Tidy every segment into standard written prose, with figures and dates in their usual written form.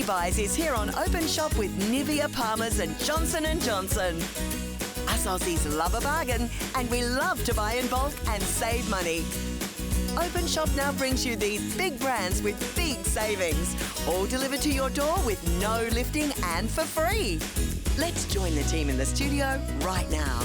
buys is here on Openshop with Nivea, Palmer's and Johnson & Johnson. Us Aussies love a bargain and we love to buy in bulk and save money. Openshop now brings you these big brands with big savings, all delivered to your door with no lifting and for free. Let's join the team in the studio right now.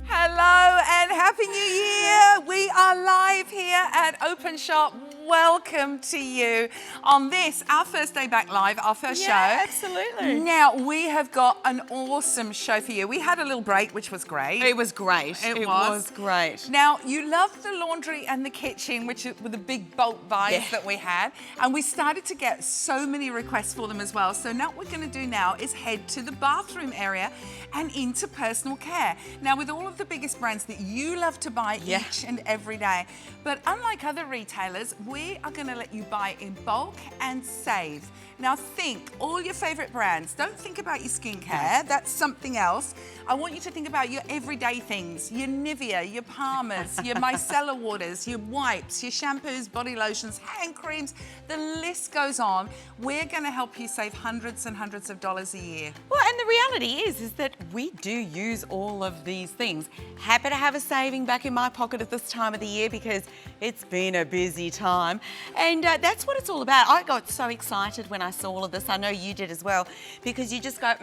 Hello and Happy New Year! We are live here at Openshop. Welcome to you on this, our first day back live, our first show. Absolutely. Now, we have got an awesome show for you. We had a little break, which was great. It was great. It was great. Now, you loved the laundry and the kitchen, which were the big bulk buys that we had. And we started to get so many requests for them as well. So now what we're going to do now is head to the bathroom area and into personal care. Now, with all of the biggest brands that you love to buy each and every day. But unlike other retailers, we are going to let you buy in bulk and save. Now think all your favorite brands. Don't think about your skincare. That's something else. I want you to think about your everyday things. Your Nivea, your Palmer's, your micellar waters, your wipes, your shampoos, body lotions, hand creams. The list goes on. We're going to help you save hundreds and hundreds of dollars a year. Well, and the reality is that we do use all of these things. Happy to have a saving back in my pocket at this time of the year because it's been a busy time. And that's what it's all about. I got so excited when I saw all of this. I know you did as well, because you just go,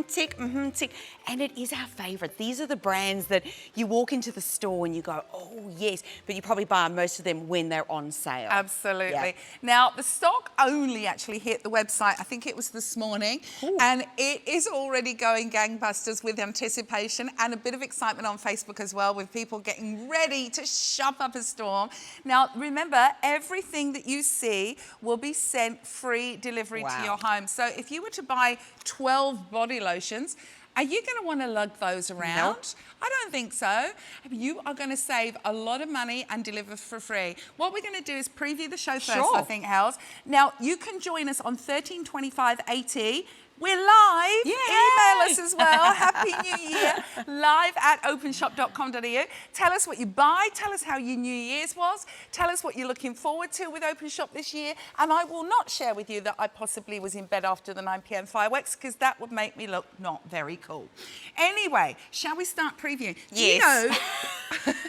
tick, tick. And it is our favourite. These are the brands that you walk into the store and you go, oh yes, but you probably buy most of them when they're on sale. Absolutely. Yeah. Now, the stock only actually hit the website, I think it was this morning, and it is already going gangbusters with anticipation and a bit of excitement on Facebook as well, with people getting ready to shop up a storm. Now, remember, everything that you see will be sent free delivery to your home. So if you were to buy 12 body lotions, are you going to want to lug those around? Nope. I don't think so. You are going to save a lot of money and deliver for free. What we're going to do is preview the show first, I think, Hels. Now, you can join us on 132580. We're live. Yay! Email us as well. Happy New Year. Live at openshop.com.au. Tell us what you buy. Tell us how your New Year's was. Tell us what you're looking forward to with Openshop this year. And I will not share with you that I possibly was in bed after the 9 p.m. fireworks, because that would make me look not very cool. Anyway, shall we start previewing? Yes. Do you know,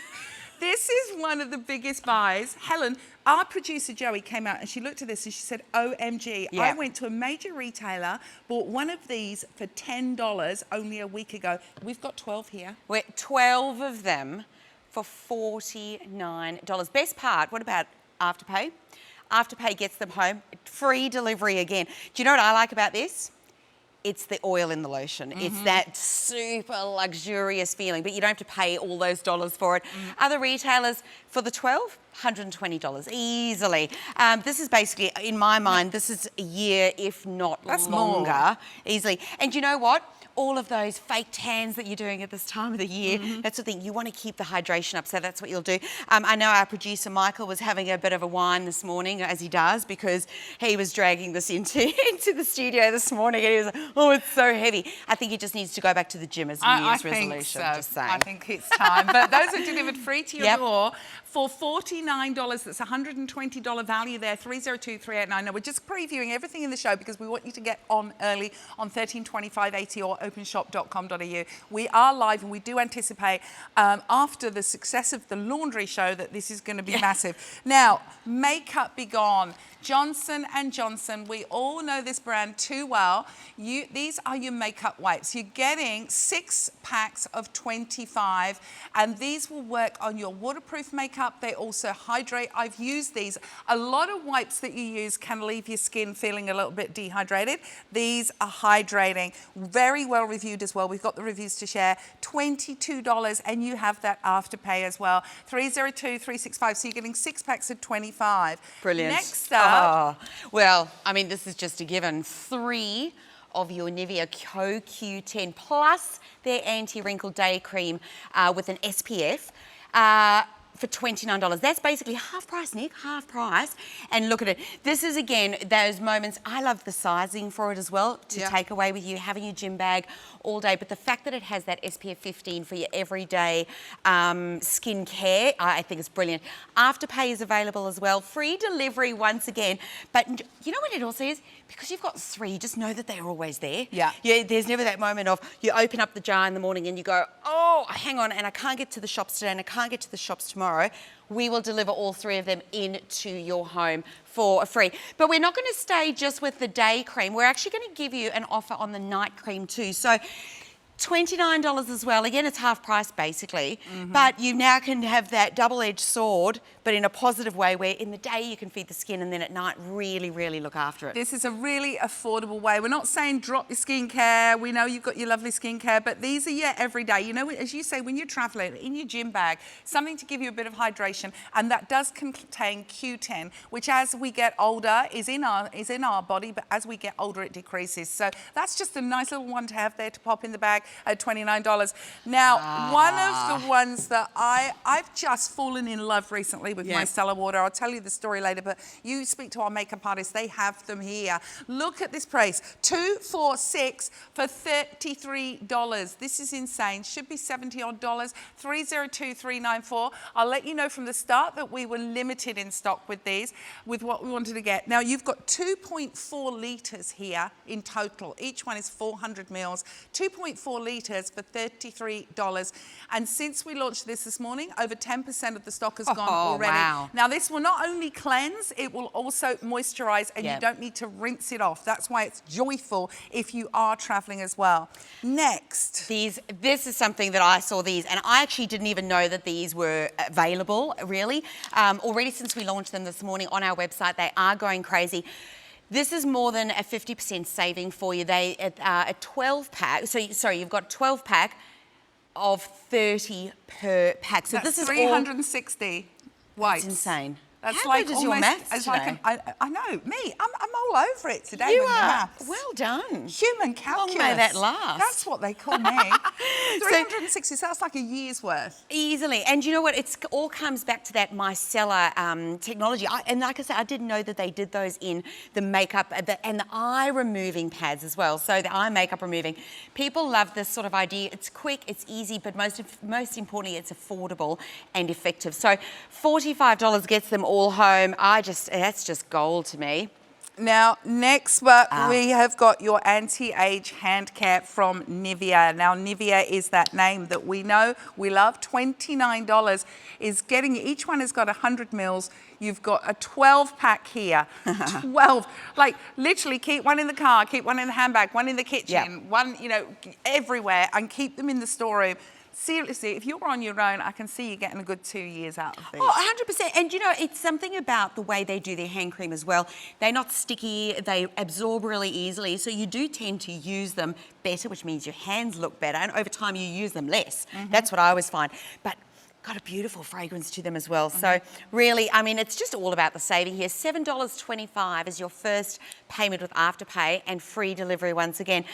this is one of the biggest buys. Helen, our producer Joey came out and she looked at this and she said, OMG, I went to a major retailer, bought one of these for $10 only a week ago. We've got 12 here. We're 12 of them for $49. Best part, what about Afterpay? Afterpay gets them home, free delivery again. Do you know what I like about this? It's the oil in the lotion. It's that super luxurious feeling, but you don't have to pay all those dollars for it. Other retailers, for the 12, $120 easily. This is basically, in my mind, this is a year, if not longer, easily. And you know what? All of those fake tans that you're doing at this time of the year, that's the thing, you want to keep the hydration up, so that's what you'll do. I know our producer Michael was having a bit of a wine this morning, as he does, because he was dragging this into the studio this morning and he was like, oh, it's so heavy. I think he just needs to go back to the gym as a New Year's resolution. So. Just saying. I think it's time. But those are delivered free to your door for $49. That's $120 value there, 302-389. Now, we're just previewing everything in the show because we want you to get on early on 132580 or openshop.com.au. We are live and we do anticipate after the success of the laundry show that this is going to be massive. Now, makeup be gone. Johnson & Johnson, we all know this brand too well. These are your makeup wipes. You're getting 6 packs of 25, and these will work on your waterproof makeup. They also hydrate. I've used these. A lot of wipes that you use can leave your skin feeling a little bit dehydrated. These are hydrating. Very well reviewed as well. We've got the reviews to share. $22, and you have that Afterpay as well. 302-365, so you're getting 6 packs of 25. Brilliant. Next up. Well, I mean, this is just a given. 3 of your Nivea CoQ10 plus their anti-wrinkle day cream with an SPF. for $29. That's basically half price, Nick, half price. And look at it. This is, again, those moments. I love the sizing for it as well to take away with you, having your gym bag all day. But the fact that it has that SPF 15 for your everyday skin care, I think is brilliant. Afterpay is available as well. Free delivery once again. But you know what it also is? Because you've got 3, you just know that they're always there. Yeah. There's never that moment of you open up the jar in the morning and you go, oh, hang on, and I can't get to the shops today and I can't get to the shops tomorrow. We will deliver all 3 of them into your home for free. But we're not going to stay just with the day cream. We're actually going to give you an offer on the night cream too. So $29 as well. Again, it's half price basically, but you now can have that double-edged sword, but in a positive way where in the day you can feed the skin and then at night really, really look after it. This is a really affordable way. We're not saying drop your skincare. We know you've got your lovely skincare, but these are your everyday. You know, as you say, when you're traveling, in your gym bag, something to give you a bit of hydration, and that does contain Q10, which as we get older is in our body, but as we get older it decreases. So that's just a nice little one to have there to pop in the bag at $29. Now, one of the ones that I've just fallen in love recently with micellar water. I'll tell you the story later, but you speak to our makeup artists, they have them here. Look at this price, 2 for 6 for $33. This is insane. Should be $70 odd. 302394. I'll let you know from the start that we were limited in stock with these, with what we wanted to get. Now, you've got 2.4 litres here in total. Each one is 400 mils. 2.4 litres for $33. And since we launched this morning, over 10% of the stock has gone already. Wow. Now, this will not only cleanse, it will also moisturise, and you don't need to rinse it off. That's why it's joyful if you are travelling as well. Next. This is something that I saw these, and I actually didn't even know that these were available, really. Already since we launched them this morning on our website, they are going crazy. This is more than a 50% saving for you. They a 12-pack. So you've got 12-pack of 30 per pack. So That's this is 360 weights. That's insane. That's How like good is your maths it's today? Like I know, me. I'm all over it today You with the are. maths. Well done. Human calculus. Long may that last. That's what they call me. 360, so that's like a year's worth. Easily. And you know what? It all comes back to that micellar technology. And like I said, I didn't know that they did those in the makeup and the eye removing pads as well. So the eye makeup removing. People love this sort of idea. It's quick, it's easy, but most importantly, it's affordable and effective. So $45 gets them all home. That's just gold to me. Now, next up, we have got your anti-age hand care from Nivea. Now, Nivea is that name that we know, we love. $29 is getting, each one has got 100 mils. You've got a 12-pack here. 12. Like, literally keep one in the car, keep one in the handbag, one in the kitchen, one, you know, everywhere, and keep them in the storeroom. Seriously, if you're on your own, I can see you getting a good 2 years out of these. Oh, 100%. And you know, it's something about the way they do their hand cream as well. They're not sticky, they absorb really easily, so you do tend to use them better, which means your hands look better, and over time you use them less. That's what I always find. But got a beautiful fragrance to them as well. So really, I mean, it's just all about the saving here. $7.25 is your first payment with Afterpay and free delivery once again.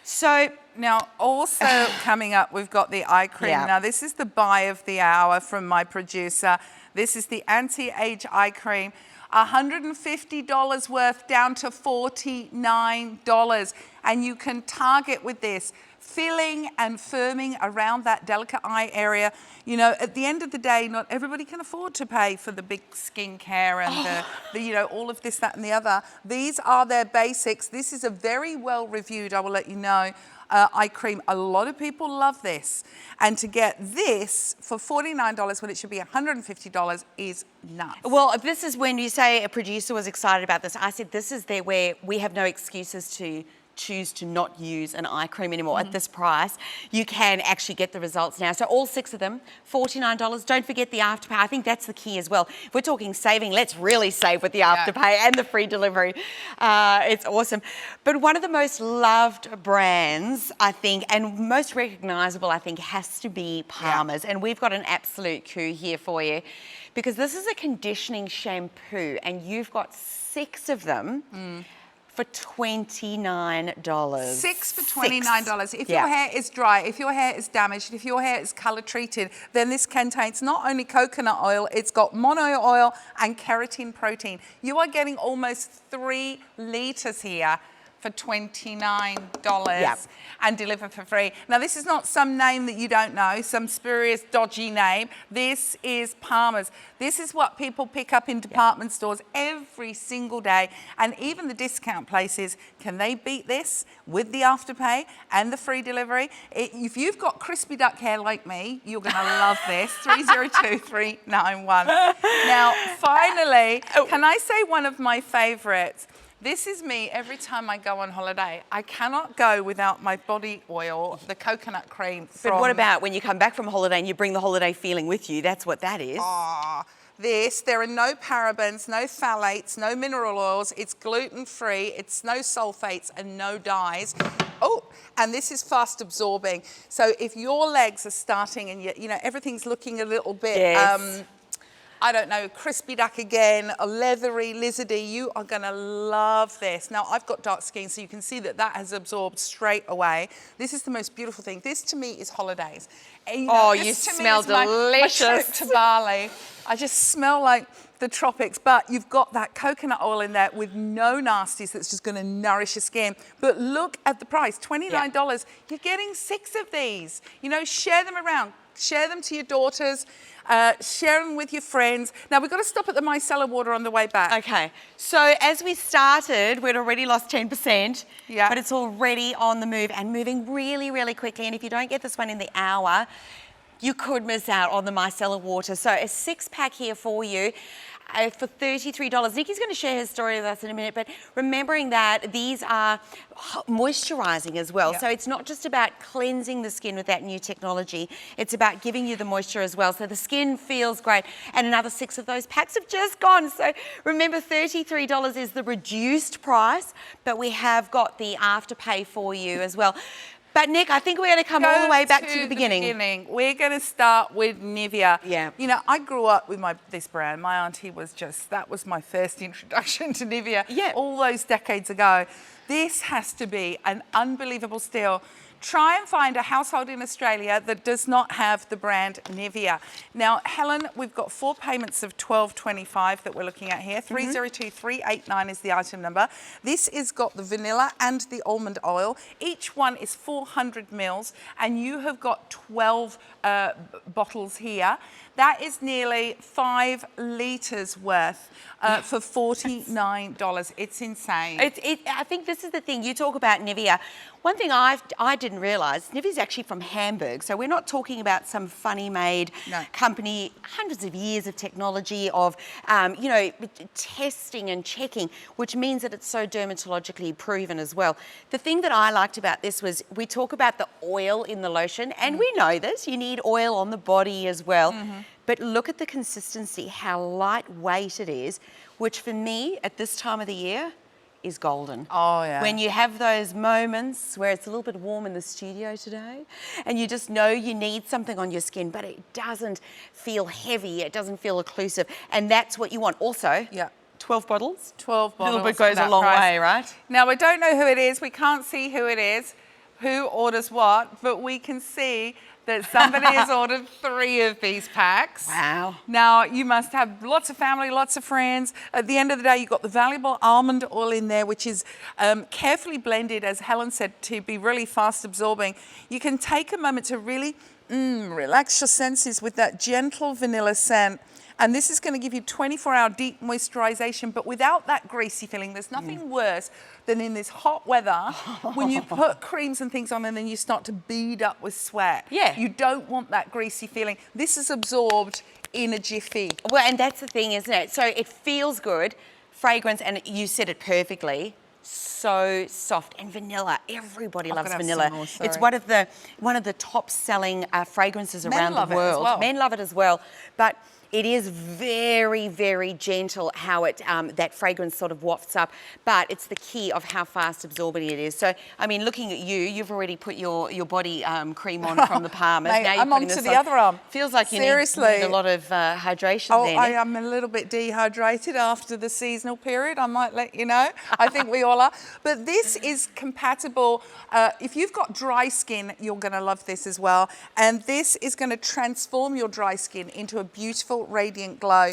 So now also coming up, we've got the eye cream. Now this is the buy of the hour from my producer. This is the anti-age eye cream. $150 worth down to $49. And you can target with this filling and firming around that delicate eye area. You know, at the end of the day, not everybody can afford to pay for the big skincare and the you know, all of this, that and the other. These are their basics. This is a very well reviewed, I will let you know, eye cream. A lot of people love this. And to get this for $49 when it should be $150 is nuts. Well, this is when you say a producer was excited about this. I said this is there where we have no excuses to choose to not use an eye cream anymore at this price. You can actually get the results now. So all 6 of them, $49. Don't forget the Afterpay. I think that's the key as well. If we're talking saving, let's really save with the Afterpay and the free delivery. It's awesome. But one of the most loved brands, I think, and most recognisable, I think, has to be Palmer's. And we've got an absolute coup here for you because this is a conditioning shampoo and you've got 6 of them for for $29. 6 for $29. If Yeah. your hair is dry, if your hair is damaged, if your hair is color treated, then this contains not only coconut oil, it's got mono oil and keratin protein. You are getting almost 3 liters here for $29 and deliver for free. Now, this is not some name that you don't know, some spurious, dodgy name. This is Palmer's. This is what people pick up in department stores every single day. And even the discount places, can they beat this with the afterpay and the free delivery? If you've got crispy duck hair like me, you're going to love this. 302391. Now, finally, can I say one of my favorites? This is me every time I go on holiday. I cannot go without my body oil, the coconut cream. But what about when you come back from holiday and you bring the holiday feeling with you? That's what that is. There are no parabens, no phthalates, no mineral oils. It's gluten-free, it's no sulfates and no dyes. Oh, and this is fast absorbing. So if your legs are starting and you know everything's looking a little bit I don't know, crispy duck again, a leathery, lizardy, you are gonna love this. Now, I've got dark skin, so you can see that that has absorbed straight away. This is the most beautiful thing. This, to me, is holidays. And, you smell delicious. My trip to Bali. I just smell like the tropics, but you've got that coconut oil in there with no nasties that's just gonna nourish your skin. But look at the price, $29. You're getting 6 of these. You know, share them around. Share them to your daughters, share them with your friends. Now, we've got to stop at the micellar water on the way back. Okay, so as we started, we'd already lost 10%, but it's already on the move and moving really, really quickly. And if you don't get this one in the hour, you could miss out on the micellar water. So a 6-pack here for you. For $33. Nikki's going to share her story with us in a minute, but remembering that these are moisturizing as well. So it's not just about cleansing the skin with that new technology, it's about giving you the moisture as well. So the skin feels great. And another 6 of those packs have just gone. So remember, $33 is the reduced price, but we have got the afterpay for you as well. But Nick, I think we're going to come all the way back to the beginning. We're going to start with Nivea. Yeah. You know, I grew up with this brand. My auntie was that was my first introduction to Nivea all those decades ago. This has to be an unbelievable steal. Try and find a household in Australia that does not have the brand Nivea. Now, Helen, we've got 4 payments of $12.25 that we're looking at here. 302389 is the item number. This has got the vanilla and the almond oil. Each one is 400 mils, and you have got 12 bottles here. That is nearly 5 litres worth for $49. It's insane. I think this is the thing. You talk about Nivea. One thing I didn't realise, Nivea's actually from Hamburg. So we're not talking about some funny made company, hundreds of years of technology of, you know, testing and checking, which means that it's so dermatologically proven as well. The thing that I liked about this was we talk about the oil in the lotion, and we know this, you need oil on the body as well. But look at the consistency, how lightweight it is, which for me at this time of the year is golden. Oh, yeah. When you have those moments where it's a little bit warm in the studio today and you just know you need something on your skin, but it doesn't feel heavy, it doesn't feel occlusive, and that's what you want. Also, 12 bottles. 12 bottles. A little bit goes a long way, right? Now, we don't know who it is. We can't see who it is, who orders what, but we can see that somebody has ordered 3 of these packs. Wow. Now, you must have lots of family, lots of friends. At the end of the day, you've got the valuable almond oil in there, which is carefully blended, as Helen said, to be really fast absorbing. You can take a moment to really relax your senses with that gentle vanilla scent. And this is going to give you 24-hour deep moisturization, but without that greasy feeling. There's nothing worse than in this hot weather when you put creams and things on and then you start to bead up with sweat. Yeah. You don't want that greasy feeling. This is absorbed in a jiffy. Well, and that's the thing, isn't it? So it feels good, fragrance, and you said it perfectly. So soft, and vanilla. Everybody loves vanilla. It's one of the top selling fragrances around the world. Men love it as well. But It is very, very gentle how it that fragrance sort of wafts up, but it's the key of how fast absorbing it is. So, I mean, looking at you, you've already put your body cream on from the Palmers. Mate, Now you're I'm on putting to this the other arm. Feels like you need a lot of hydration Oh, then. I am a little bit dehydrated after the seasonal period. I might let you know. I think we all are. But this is compatible. If you've got dry skin, you're going to love this as well. And this is going to transform your dry skin into a beautiful, radiant glow.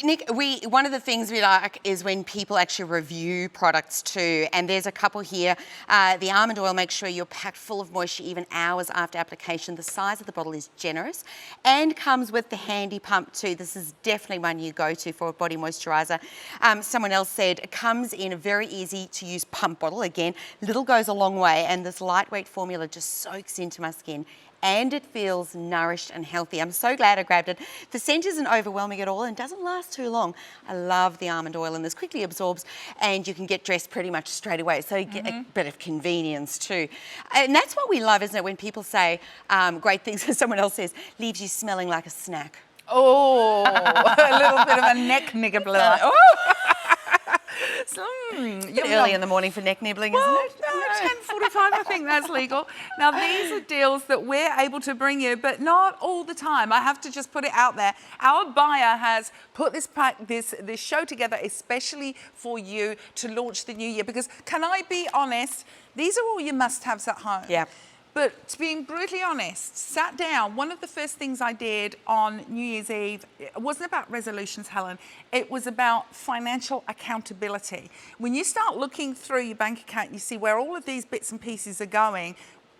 Nick, one of the things we like is when people actually review products too, and there's a couple here. The almond oil makes sure you're packed full of moisture even hours after application. The size of the bottle is generous and comes with the handy pump too. This is definitely one you go to for a body moisturiser. Someone else said it comes in a very easy to use pump bottle. Again, little goes a long way, and this lightweight formula just soaks into my skin. And it feels nourished and healthy. I'm so glad I grabbed it. The scent isn't overwhelming at all and doesn't last too long. I love the almond oil, and this quickly absorbs, and you can get dressed pretty much straight away. So you get a bit of convenience too. And that's what we love, isn't it? When people say great things, and someone else says, leaves you smelling like a snack. Oh, a little bit of a neck nibbler. Oh! Yum, Early in the morning for neck nibbling, Well, isn't it? no, 10:45, I think that's legal. Now, these are deals that we're able to bring you, but not all the time. I have to just put it out there. Our buyer has put this show together especially for you to launch the new year, because can I be honest, these are all your must-haves at home. Yeah. But to be brutally honest, sat down, one of the first things I did on New Year's Eve, it wasn't about resolutions, Helen. It was about financial accountability. When you start looking through your bank account, you see where all of these bits and pieces are going.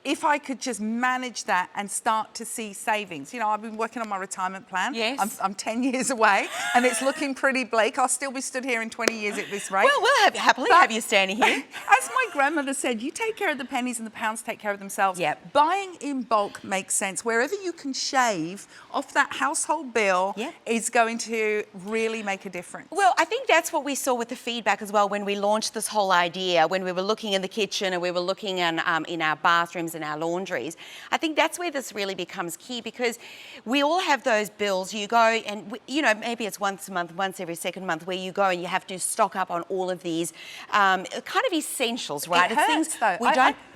If I could just manage that and start to see savings. You know, I've been working on my retirement plan. Yes. I'm 10 years away and it's looking pretty bleak. I'll still be stood here in 20 years at this rate. Well, we'll happily have you standing here. As my grandmother said, you take care of the pennies and the pounds take care of themselves. Yep. Buying in bulk makes sense. Wherever you can shave off that household bill is going to really make a difference. Well, I think that's what we saw with the feedback as well when we launched this whole idea, when we were looking in the kitchen and we were looking in our bathrooms and our laundries. I think that's where this really becomes key, because we all have those bills. You go and, you know, maybe it's once a month, once every second month, where you go and you have to stock up on all of these kind of essentials, right? It hurts, though.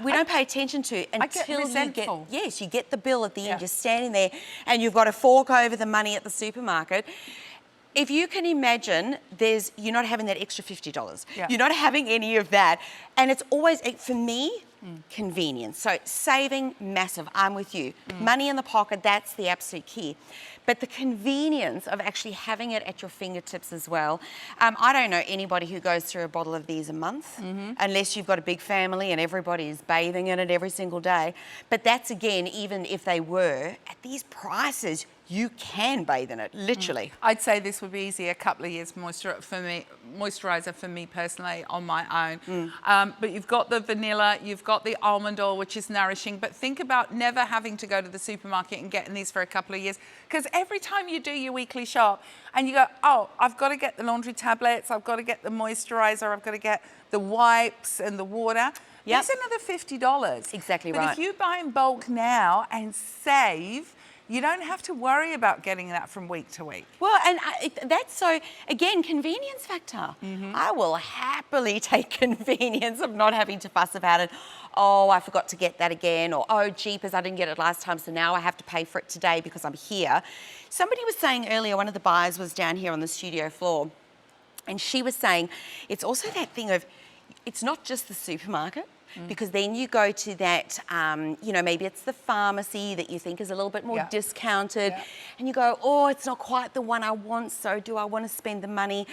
We don't pay attention to until you get the bill at the end. You're standing there and you've got to fork over the money at the supermarket. If you can imagine, you're not having that extra $50. You're not having any of that. And it's always, for me, convenience. So saving, massive. I'm with you. Money in the pocket, that's the absolute key. But the convenience of actually having it at your fingertips as well. I don't know anybody who goes through a bottle of these a month, unless you've got a big family and everybody is bathing in it every single day. But that's, again, even if they were, at these prices, you can bathe in it, literally. I'd say this would be easy a couple of years moisturiser for me personally on my own. But you've got the vanilla, you've got the almond oil, which is nourishing. But think about never having to go to the supermarket and getting these for a couple of years. Because every time you do your weekly shop and you go, oh, I've got to get the laundry tablets, I've got to get the moisturiser, I've got to get the wipes and the water. That's another $50. Exactly right. But if you buy in bulk now and save, you don't have to worry about getting that from week to week. Well, and that's so, again, convenience factor. I will happily take convenience of not having to fuss about it. Oh, I forgot to get that again. Or, oh, jeepers, I didn't get it last time, so now I have to pay for it today because I'm here. Somebody was saying earlier, one of the buyers was down here on the studio floor, and she was saying it's also that thing of, it's not just the supermarket. Because then you go to that, you know, maybe it's the pharmacy that you think is a little bit more discounted, and you go, oh, it's not quite the one I want, so do I want to spend the money?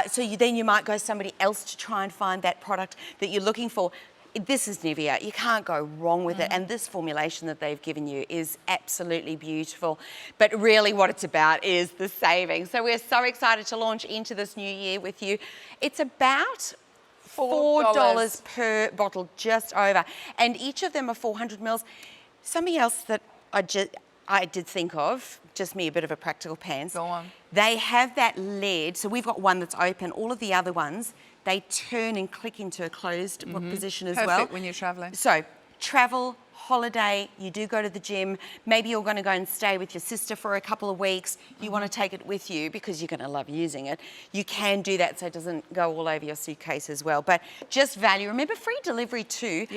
So then you might go somebody else to try and find that product that you're looking for. This is Nivea. You can't go wrong with it. And this formulation that they've given you is absolutely beautiful. But really what it's about is the savings. So we're so excited to launch into this new year with you. It's about $4 per bottle, just over. And each of them are 400 mils. Something else that I did think of, just me, a bit of a practical pants. Go on. They have that lid, so we've got one that's open. All of the other ones, they turn and click into a closed position as well. Perfect when you're travelling. So travel, holiday, you do go to the gym, maybe you're going to go and stay with your sister for a couple of weeks, you want to take it with you because you're going to love using it, you can do that so it doesn't go all over your suitcase as well. But just value. Remember, free delivery too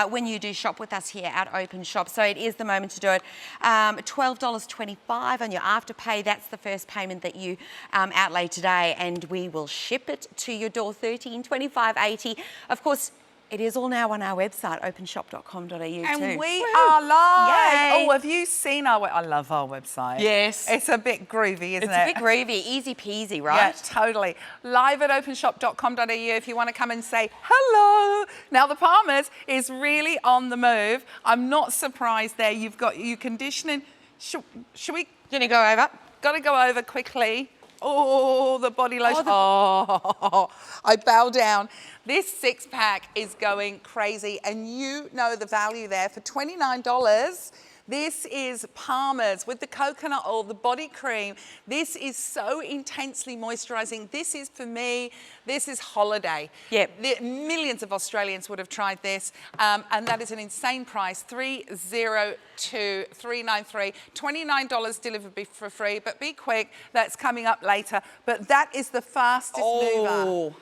when you do shop with us here at Openshop. So it is the moment to do it. $12.25 on your Afterpay. That's the first payment that you outlay today, and we will ship it to your door. $13.25.80. Of course, it is all now on our website, openshop.com.au too. And we are live. Yay. Oh, have you seen our I love our website. Yes. It's a bit groovy, isn't it? It's a bit groovy, easy peasy, right? Yeah, totally. Live at openshop.com.au if you want to come and say hello. Now, the Palmers is really on the move. I'm not surprised there. You've got you conditioning. Should we? Gonna go over? Got to go over quickly. Oh, the body lotion. Oh, I bow down. This 6-pack is going crazy, and you know the value there. For $29, this is Palmer's with the coconut oil, the body cream. This is so intensely moisturizing. This is, for me, this is holiday. Yep. Millions of Australians would have tried this, and that is an insane price, $302,393. $29 delivered for free, but be quick, that's coming up later. But that is the fastest mover.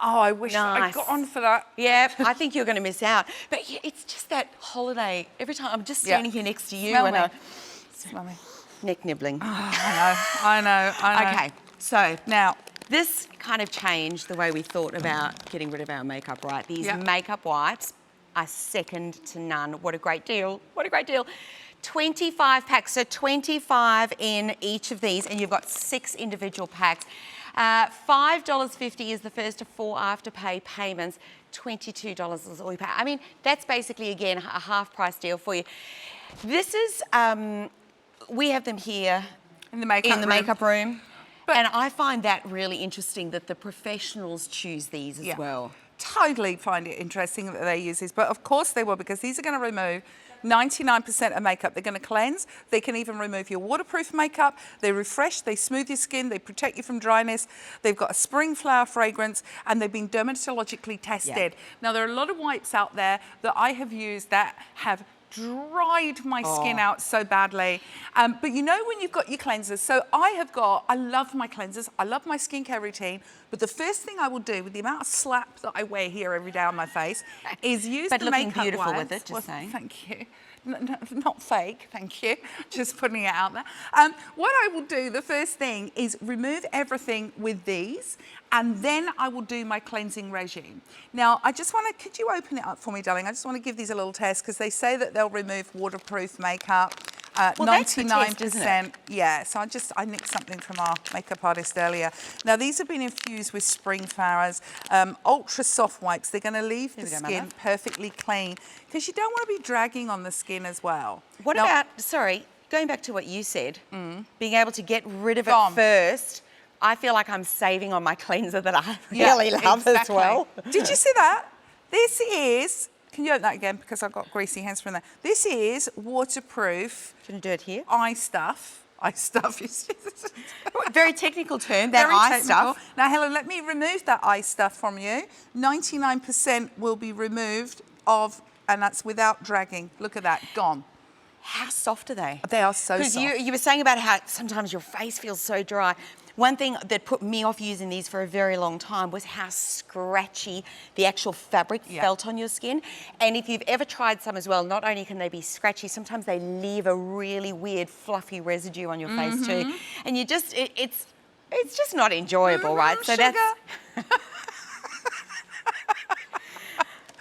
Oh, I wish I got on for that. Yeah, I think you're going to miss out. But yeah, it's just that holiday. Every time I'm just standing here next to you and Smell me. neck nibbling. Oh, I know. Okay, so Now, this kind of changed the way we thought about getting rid of our makeup, right? These makeup wipes are second to none. What a great deal. What a great deal. 25 packs, so 25 in each of these, and you've got 6 individual packs. $5.50 is the first of 4 Afterpay payments. $22 is all you pay. I mean, that's basically, again, a half price deal for you. This is, we have them here in the makeup room. And I find that really interesting that the professionals choose these as well. Totally find it interesting that they use these, but of course they will, because these are going to remove 99% of makeup. They're going to cleanse. They can even remove your waterproof makeup. They refresh, they smooth your skin, they protect you from dryness. They've got a spring flower fragrance, and they've been dermatologically tested. Now, there are a lot of wipes out there that I have used that have dried my skin out so badly. But you know when you've got your cleansers, so I love my cleansers, I love my skincare routine, but the first thing I will do with the amount of slap that I wear here every day on my face is use the makeup looking beautiful wipes. with it, just saying. Thank you. No, not fake, thank you. Just putting it out there. What I will do, the first thing, is remove everything with these, and then I will do my cleansing regime. Now, I just want to, could you open it up for me, darling? I just want to give these a little test, because they say that they'll remove waterproof makeup. Well, 99%, that's the test, isn't it? Yeah, so I nicked something from our makeup artist earlier. Now, these have been infused with spring flowers, ultra soft wipes. They're going to leave the skin perfectly clean, because you don't want to be dragging on the skin as well. What about, sorry, going back to what you said, being able to get rid of it first, I feel like I'm saving on my cleanser that I really love as well. Did you see that? This is, can you open that again, because I've got greasy hands from there. This is waterproof. Should I do it here? Eye stuff. Eye stuff. Very technical term, that eye stuff. Now, Helen, let me remove that eye stuff from you. 99% will be removed of, and that's without dragging. Look at that, gone. How soft are they? They are so soft. Because you were saying about how sometimes your face feels so dry. One thing that put me off using these for a very long time was how scratchy the actual fabric felt on your skin. And if you've ever tried some as well, not only can they be scratchy, sometimes they leave a really weird fluffy residue on your face too. And you just, it's just not enjoyable, right? So sugar. that's...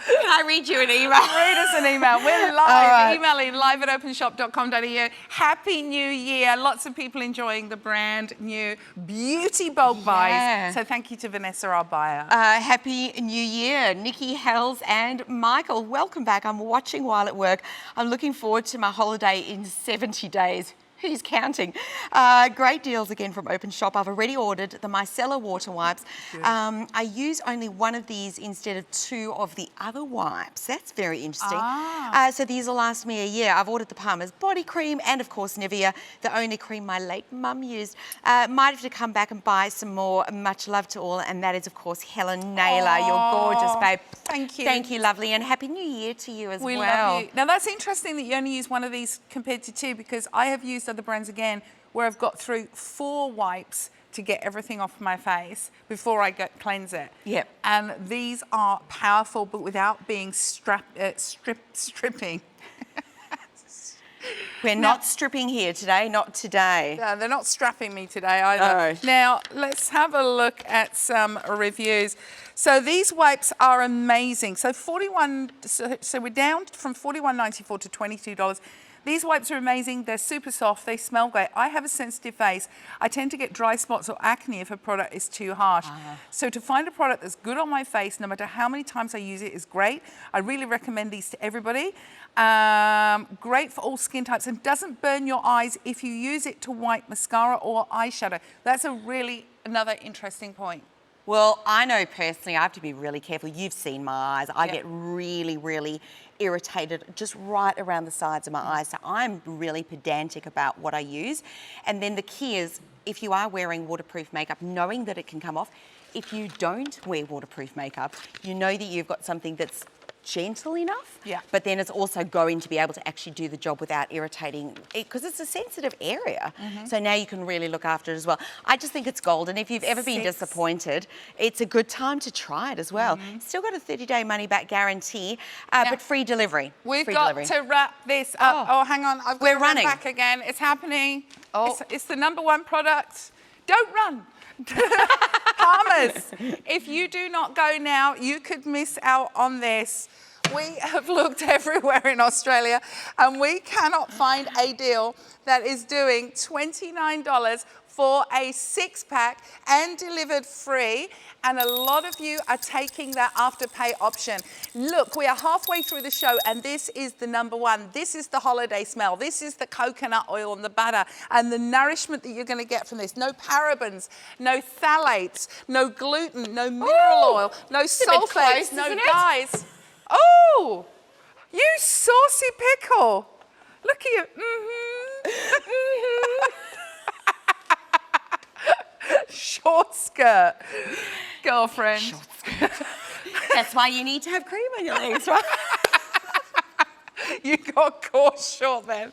Can I read you an email? Read us an email. We're live. Emailing live at openshop.com.au. Happy New Year. Lots of people enjoying the brand new beauty bulk buys. So thank you to Vanessa, our buyer. Happy New Year. Nikki, Hells and Michael, welcome back. I'm watching while at work. I'm looking forward to my holiday in 70 days. Who's counting? Great deals again from Openshop. I've already ordered the micellar water wipes. I use only one of these instead of two of the other wipes. That's very interesting. So these will last me a year. I've ordered the Palmer's body cream and of course Nivea, the only cream my late mum used. Might have to come back and buy some more. Much love to all, and that is of course Helen Naylor. You're gorgeous, babe. Thank you. Thank you, lovely, and Happy New Year to you as well. We love you. Now that's interesting that you only use one of these compared to two, because I have used other brands again where I've got through 4 wipes to get everything off my face before I cleanse it. Yep. And these are powerful, but without being stripping. We're not stripping here today, not today. No, they're not strapping me today either. No. Now, let's have a look at some reviews. So these wipes are amazing. So so we're down from $41.94 to $22. These wipes are amazing. They're super soft. They smell great. I have a sensitive face. I tend to get dry spots or acne if a product is too harsh. So to find a product that's good on my face, no matter how many times I use it, is great. I really recommend these to everybody. Great for all skin types and doesn't burn your eyes if you use it to wipe mascara or eyeshadow. That's another interesting point. Well, I know personally I have to be really careful. You've seen my eyes. I get really, really irritated just right around the sides of my eyes. So I'm really pedantic about what I use. And then the key is, if you are wearing waterproof makeup, knowing that it can come off. If you don't wear waterproof makeup, you know that you've got something that's gentle enough, but then it's also going to be able to actually do the job without irritating it, because it's a sensitive area. So now you can really look after it as well. I just think it's gold, and if you've ever been disappointed, it's a good time to try it as well. Still got a 30-day money-back guarantee, but free delivery. We've got to wrap this up. Oh, hang on. I've got to run back again. It's happening. It's the #1 product. Don't run. Palmer's, if you do not go now, you could miss out on this. We have looked everywhere in Australia and we cannot find a deal that is doing $29 for a 6-pack and delivered free. And a lot of you are taking that Afterpay option. Look, we are halfway through the show and this is the #1. This is the holiday smell. This is the coconut oil and the butter and the nourishment that you're going to get from this. No parabens, no phthalates, no gluten, no mineral oil, no sulfates, no dyes. Oh, you saucy pickle. Look at you. Short skirt, girlfriend. Short skirt. That's why you need to have cream on your legs, right? You got caught short then.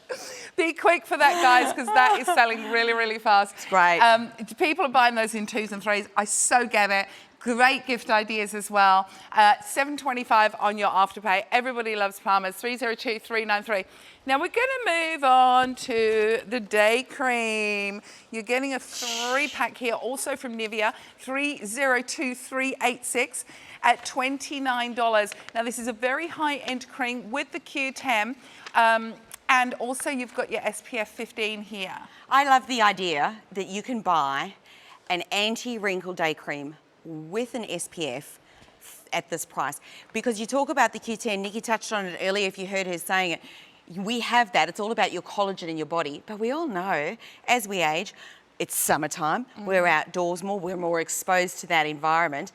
Be quick for that, guys, because that is selling really, really fast. It's great. People are buying those in 2s and 3s. I so get it. Great gift ideas as well. $7.25 on your Afterpay. Everybody loves Palmer's. 302-393. Now we're going to move on to the day cream. You're getting a 3-pack here, also from Nivea, 302-386 at $29. Now this is a very high-end cream with the Q10, and also you've got your SPF 15 here. I love the idea that you can buy an anti-wrinkle day cream with an SPF at this price, because you talk about the Q10. Nikki touched on it earlier if you heard her saying it. We have that. It's all about your collagen in your body. But we all know, as we age, it's summertime. We're outdoors more. We're more exposed to that environment.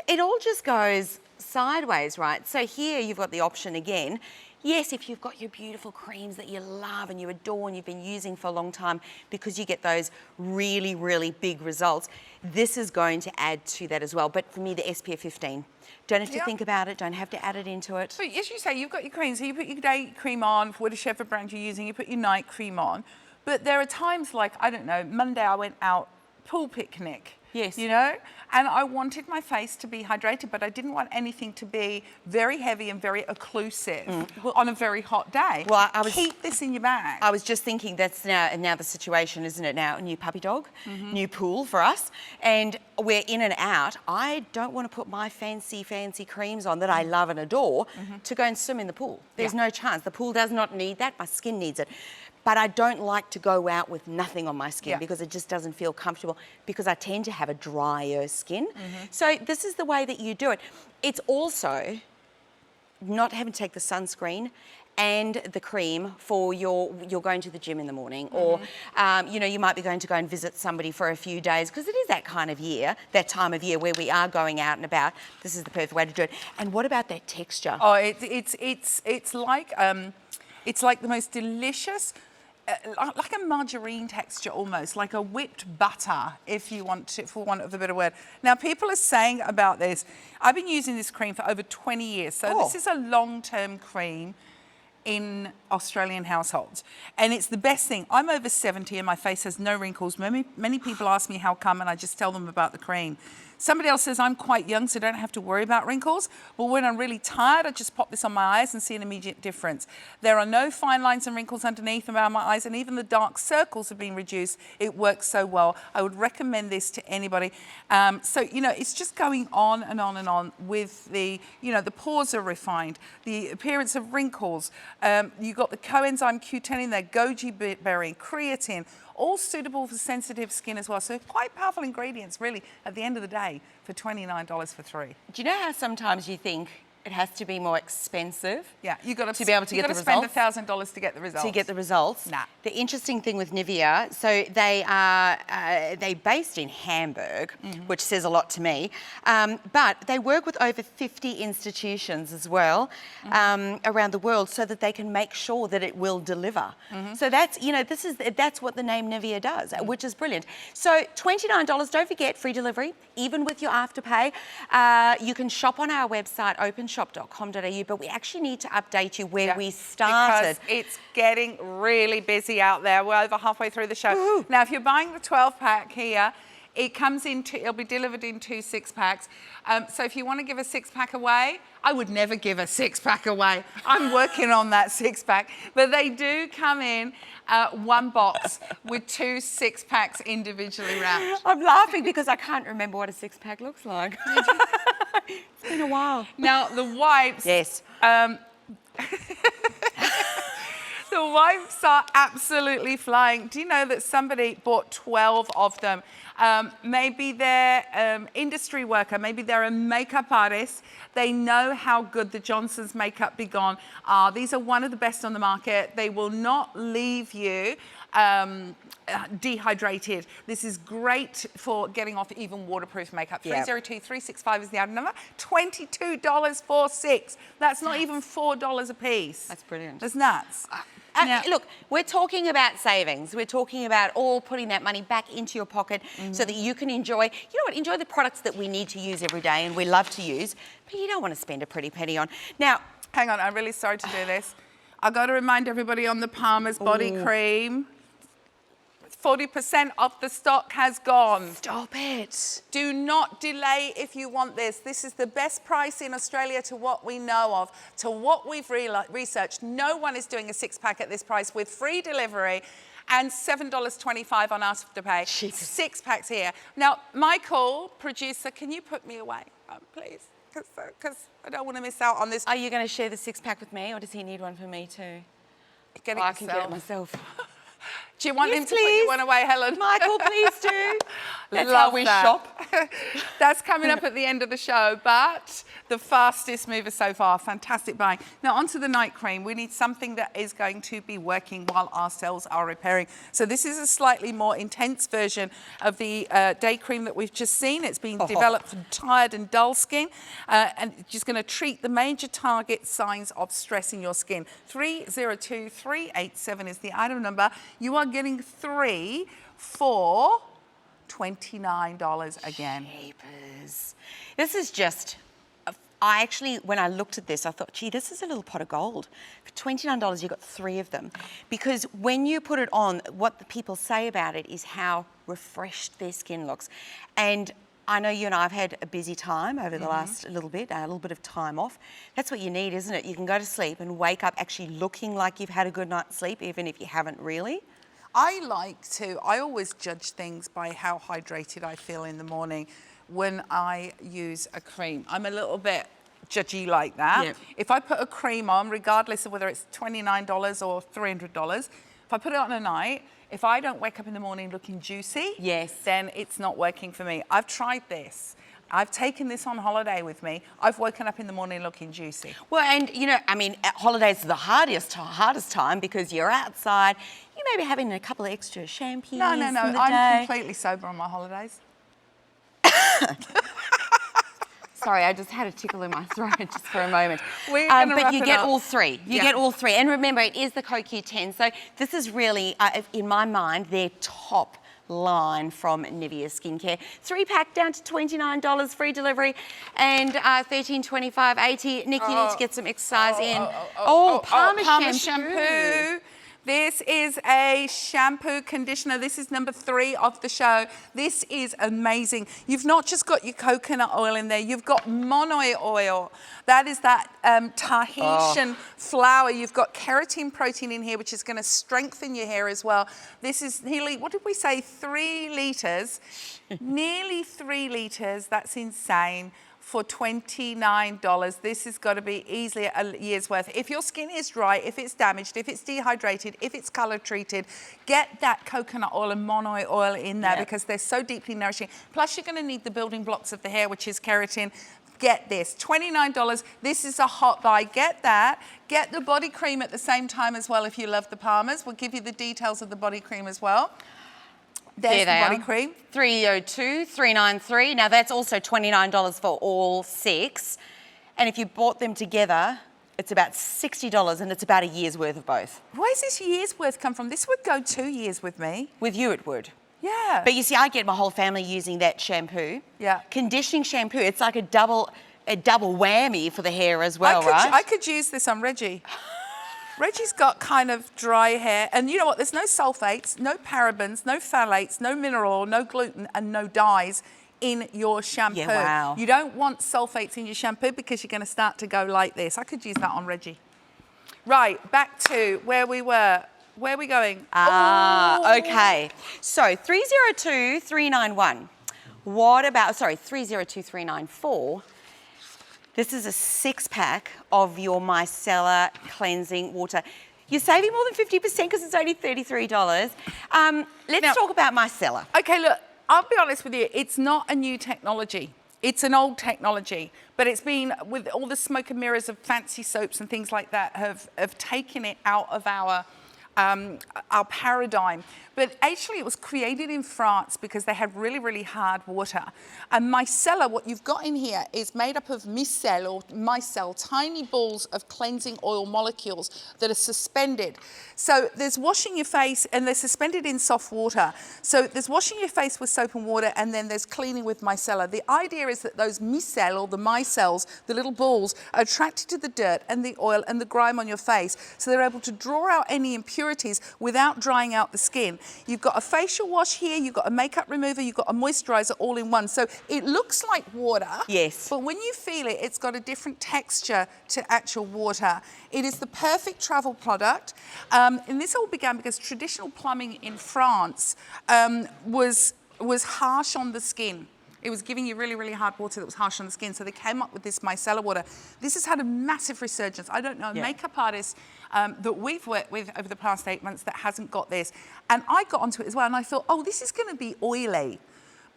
It all just goes sideways, right? So here you've got the option again. Yes, if you've got your beautiful creams that you love and you adore and you've been using for a long time, because you get those really, really big results, this is going to add to that as well. But for me, the SPF 15. Don't have to think about it, don't have to add it into it. So as you say, you've got your cream, so you put your day cream on, for whichever brand you're using, you put your night cream on. But there are times like, I don't know, Monday I went out pool picnic. Yes. You know? And I wanted my face to be hydrated, but I didn't want anything to be very heavy and very occlusive on a very hot day. Well, keep this in your bag. I was just thinking that's now the situation, isn't it now? A new puppy dog, new pool for us, and we're in and out. I don't want to put my fancy creams on that I love and adore to go and swim in the pool. There's no chance. The pool does not need that. My skin needs it. But I don't like to go out with nothing on my skin because it just doesn't feel comfortable, because I tend to have a drier skin. So this is the way that you do it. It's also not having to take the sunscreen and the cream for you're going to the gym in the morning, or you know, you might be going to go and visit somebody for a few days, because it is that kind of year, that time of year where we are going out and about. This is the perfect way to do it. And what about that texture? Oh, it's like the most delicious, like a margarine texture almost, like a whipped butter, if you want to, for want of a better word. Now, people are saying about this, I've been using this cream for over 20 years, so this is a long-term cream in Australian households, and it's the best thing. I'm over 70 and my face has no wrinkles. Many people ask me how come, and I just tell them about the cream. Somebody else says I'm quite young, so I don't have to worry about wrinkles. But when I'm really tired, I just pop this on my eyes and see an immediate difference. There are no fine lines and wrinkles underneath around my eyes, and even the dark circles have been reduced. It works so well. I would recommend this to anybody. So, you know, it's just going on and on and on with the, you know, the pores are refined, the appearance of wrinkles. You've got the coenzyme Q10 in there, goji berry, creatine, all suitable for sensitive skin as well. So quite powerful ingredients, really, at the end of the day, for $29 for 3. Do you know how sometimes you think it has to be more expensive? Yeah, you got to be able to get the results. You got to spend $1,000 to get the results. To get the results. Nah. The interesting thing with Nivea, so they're based in Hamburg, which says a lot to me, but they work with over 50 institutions as well around the world, so that they can make sure that it will deliver. So that's, you know, that's what the name Nivea does, which is brilliant. So $29, don't forget, free delivery, even with your Afterpay. You can shop on our website, openshop.com.au, but we actually need to update you where we started. Because it's getting really busy out there. We're over halfway through the show. Now, if you're buying the 12-pack here, it comes in, it'll be delivered in 2 6-packs. So if you want to give a 6-pack away, I would never give a 6-pack away. I'm working on that 6-pack. But they do come in 1 box with 2 6-packs individually wrapped. I'm laughing because I can't remember what a 6-pack looks like. It's been a while. Now, the wipes. Yes. The wipes are absolutely flying. Do you know that somebody bought 12 of them? Maybe they're industry worker, maybe they're a makeup artist. They know how good the Johnson's Makeup Be Gone are. These are one of the best on the market. They will not leave you dehydrated. This is great for getting off even waterproof makeup. 302-365 is the item number. $22 for 6. That's not even $4 a piece. That's brilliant. That's nuts. Now, look, we're talking about savings. We're talking about all putting that money back into your pocket so that you can enjoy, you know what, enjoy the products that we need to use every day and we love to use, but you don't want to spend a pretty penny on. Now, hang on, I'm really sorry to do this. I've got to remind everybody on the Palmer's body cream, 40% of the stock has gone. Stop it. Do not delay if you want this. This is the best price in Australia to what we know of, to what we've researched. No one is doing a 6-pack at this price with free delivery and $7.25 on Afterpay. 6 packs here. Now, Michael, producer, can you put me away, please? Because I don't want to miss out on this. Are you going to share the 6-pack with me, or does he need one for me too? I can get it myself. Do you want him to put you one away, Helen? Michael, please do. That's Love how we that. shop. That's coming up at the end of the show, but the fastest mover so far. Fantastic buying. Now, onto the night cream. We need something that is going to be working while our cells are repairing. So this is a slightly more intense version of the day cream that we've just seen. It's been developed for tired and dull skin, and it's just going to treat the major target signs of stress in your skin. 302387 is the item number. You are getting 3 for $29 again. Jeepers. This is just, I actually, when I looked at this, I thought, gee, this is a little pot of gold. For $29, you got 3 of them. Because when you put it on, what the people say about it is how refreshed their skin looks. And I know you and I have had a busy time over the last little bit of time off. That's what you need, isn't it? You can go to sleep and wake up actually looking like you've had a good night's sleep, even if you haven't really. I always judge things by how hydrated I feel in the morning when I use a cream. I'm a little bit judgy like that. Yep. If I put a cream on, regardless of whether it's $29 or $300, if I put it on at night, if I don't wake up in the morning looking juicy, then it's not working for me. I've tried this. I've taken this on holiday with me. I've woken up in the morning looking juicy. Well, and you know, I mean, holidays are the hardest time because you're outside. You may be having a couple of extra champagnes. No. In the I'm day. completely sober on my holidays. Sorry, I just had a tickle in my throat just for a moment. But you get all three. You get all three. And remember, it is the CoQ10. So this is really, in my mind, their top line from Nivea Skincare. 3-pack down to $29, free delivery, and $13.25.80. Nick, you need to get some exercise in. Parmesan shampoo. This is a shampoo conditioner. This is number 3 of the show. This is amazing. You've not just got your coconut oil in there, you've got monoi oil. That is that Tahitian flower. You've got keratin protein in here, which is going to strengthen your hair as well. This is nearly, what did we say, 3 litres? Nearly 3 litres. That's insane. For $29. This has got to be easily a year's worth. If your skin is dry, if it's damaged, if it's dehydrated, if it's color treated, get that coconut oil and monoi oil in there because they're so deeply nourishing. Plus, you're going to need the building blocks of the hair, which is keratin. Get this, $29. This is a hot buy. Get that. Get the body cream at the same time as well if you love the Palmers. We'll give you the details of the body cream as well. There's the body cream. $302, $393. Now that's also $29 for all 6. And if you bought them together, it's about $60 and it's about a year's worth of both. Where's this year's worth come from? This would go 2 years with me. With you it would. Yeah. But you see, I get my whole family using that shampoo. Yeah. Conditioning shampoo, it's like a double whammy for the hair as well, right? I could use this on Reggie. Reggie's got kind of dry hair, and you know what? There's no sulfates, no parabens, no phthalates, no mineral oil, no gluten, and no dyes in your shampoo. Yeah, wow. You don't want sulfates in your shampoo because you're going to start to go like this. I could use that on Reggie. Right, back to where we were. Where are we going? Okay. So 302-391. What about, 302-394. This is a 6-pack of your micellar cleansing water. You're saving more than 50% because it's only $33. Let's talk about micellar. Okay, look, I'll be honest with you. It's not a new technology. It's an old technology, but it's been, with all the smoke and mirrors of fancy soaps and things like that, have taken it out of our paradigm. But actually it was created in France because they had really, really hard water. And micellar, what you've got in here is made up of micelle, tiny balls of cleansing oil molecules that are suspended. So there's washing your face, and they're suspended in soft water. So there's washing your face with soap and water, and then there's cleaning with micellar. The idea is that those micelle, or the micelles, the little balls, are attracted to the dirt and the oil and the grime on your face. So they're able to draw out any impurities without drying out the skin. You've got a facial wash here, you've got a makeup remover, you've got a moisturizer all in one. So it looks like water. Yes. But when you feel it, it's got a different texture to actual water. It is the perfect travel product. And this all began because traditional plumbing in France was harsh on the skin. It was giving you really, really hard water that was harsh on the skin. So they came up with this micellar water. This has had a massive resurgence. I don't know a makeup artist that we've worked with over the past 8 months that hasn't got this. And I got onto it as well, and I thought, oh, this is going to be oily.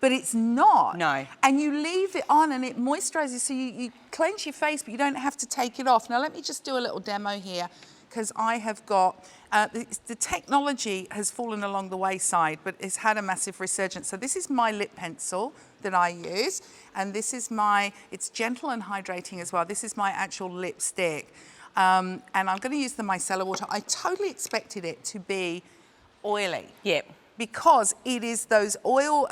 But it's not. No. And you leave it on and it moisturizes, so you cleanse your face, but you don't have to take it off. Now, let me just do a little demo here, because I have got, the technology has fallen along the wayside, but it's had a massive resurgence. So this is my lip pencil that I use, and this is it's gentle and hydrating as well. This is my actual lipstick. And I'm going to use the micellar water. I totally expected it to be oily. Yep. Because it is those oil,